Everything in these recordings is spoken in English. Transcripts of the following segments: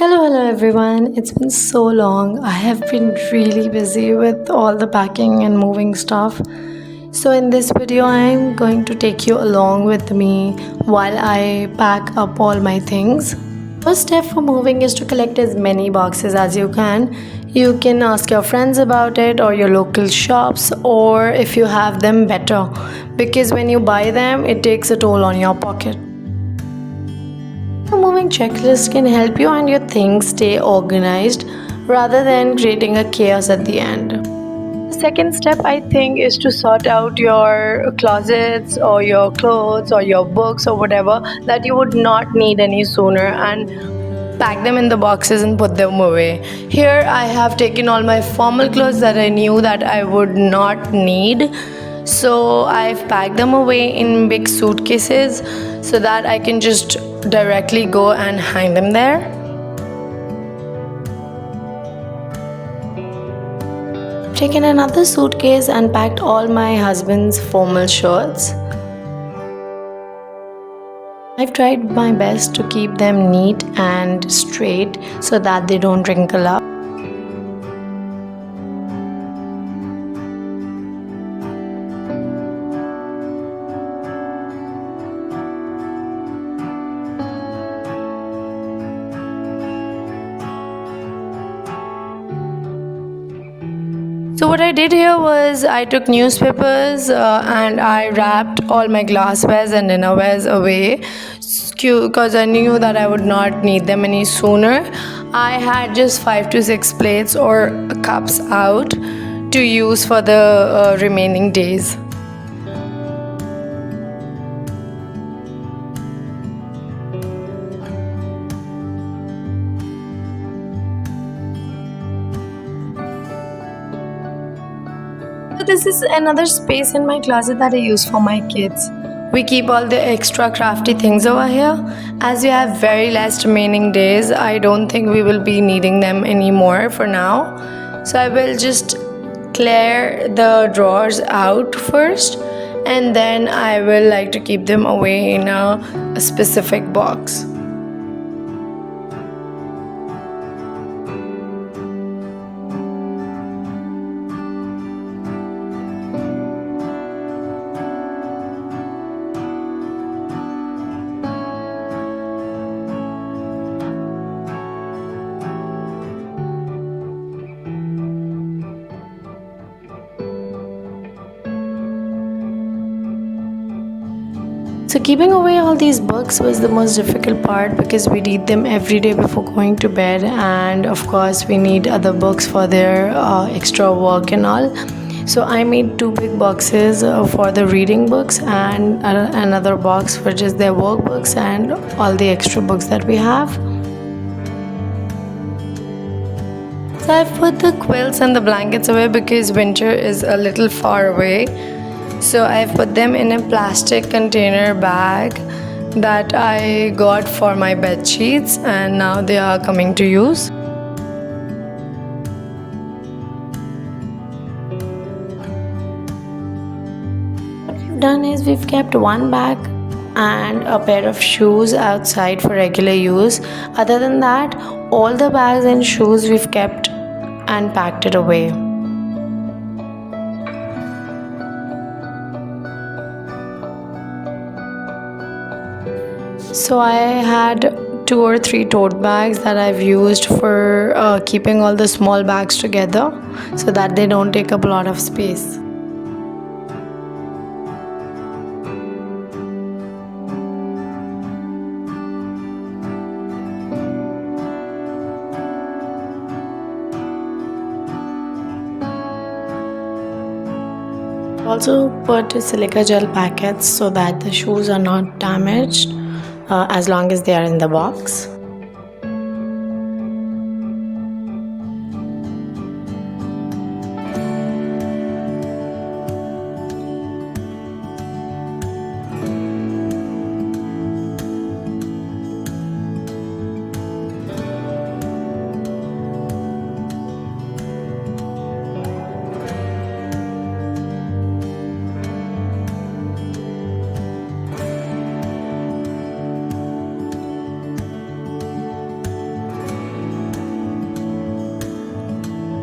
Hello everyone. It's been so long. I have been really busy with all the packing and moving stuff. So, in this video, I'm going to take you along with me while I pack up all my things. First step for moving is to collect as many boxes as you can. You can ask your friends about it or your local shops, or if you have them, better, because when you buy them, it takes a toll on your pocket. A moving checklist can help you and your things stay organized rather than creating a chaos at the end. The second step, I think, is to sort out your closets or your clothes or your books or whatever that you would not need any sooner and pack them in the boxes and put them away. Here I have taken all my formal clothes that I knew that I would not need. So I've packed them away in big suitcases so that I can just directly go and hang them there. I've taken another suitcase and packed all my husband's formal shirts. I've tried my best to keep them neat and straight so that they don't wrinkle up. So what I did here was I took newspapers and I wrapped all my glasswares and dinnerwares away because I knew that I would not need them any sooner. I had just 5 to 6 plates or cups out to use for the remaining days. So this is another space in my closet that I use for my kids. We keep all the extra crafty things over here. As we have very less remaining days, I don't think we will be needing them anymore for now. So I will just clear the drawers out first, and then I will like to keep them away in a specific box. So keeping away all these books was the most difficult part because we read them every day before going to bed, and of course we need other books for their extra work and all. So I made 2 big boxes for the reading books and another box for just their workbooks and all the extra books that we have. So I've put the quilts and the blankets away because winter is a little far away. So I've put them in a plastic container bag that I got for my bed sheets, and now they are coming to use. What we've done is we've kept one bag and a pair of shoes outside for regular use. Other than that, all the bags and shoes we've kept and packed it away. So I had 2 or 3 tote bags that I've used for keeping all the small bags together so that they don't take up a lot of space. Also put silica gel packets so that the shoes are not damaged as long as they are in the box.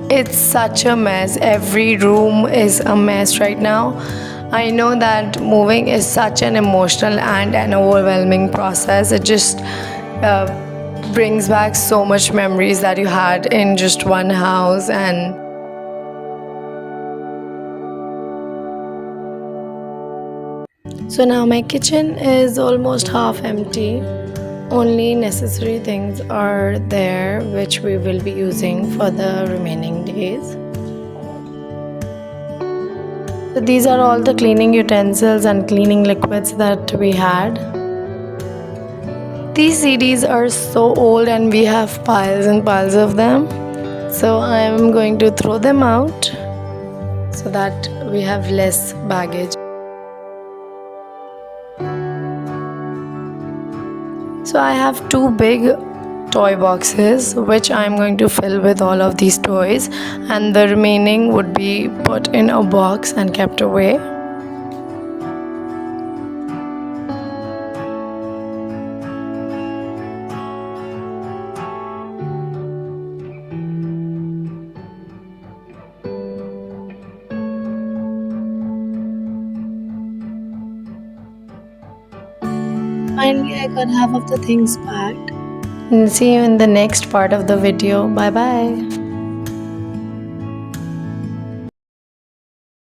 It's such a mess. Every room is a mess right now. I know that moving is such an emotional and an overwhelming process. It just brings back so much memories that you had in just one house. And so now my kitchen is almost half empty. Only necessary things are there which we will be using for the remaining days. So these are all the cleaning utensils and cleaning liquids that we had. These CDs are so old and we have piles and piles of them. So I'm going to throw them out so that we have less baggage. So I have two big toy boxes which I'm going to fill with all of these toys, and the remaining would be put in a box and kept away. Finally, I got half of the things packed. And see you in the next part of the video. Bye bye.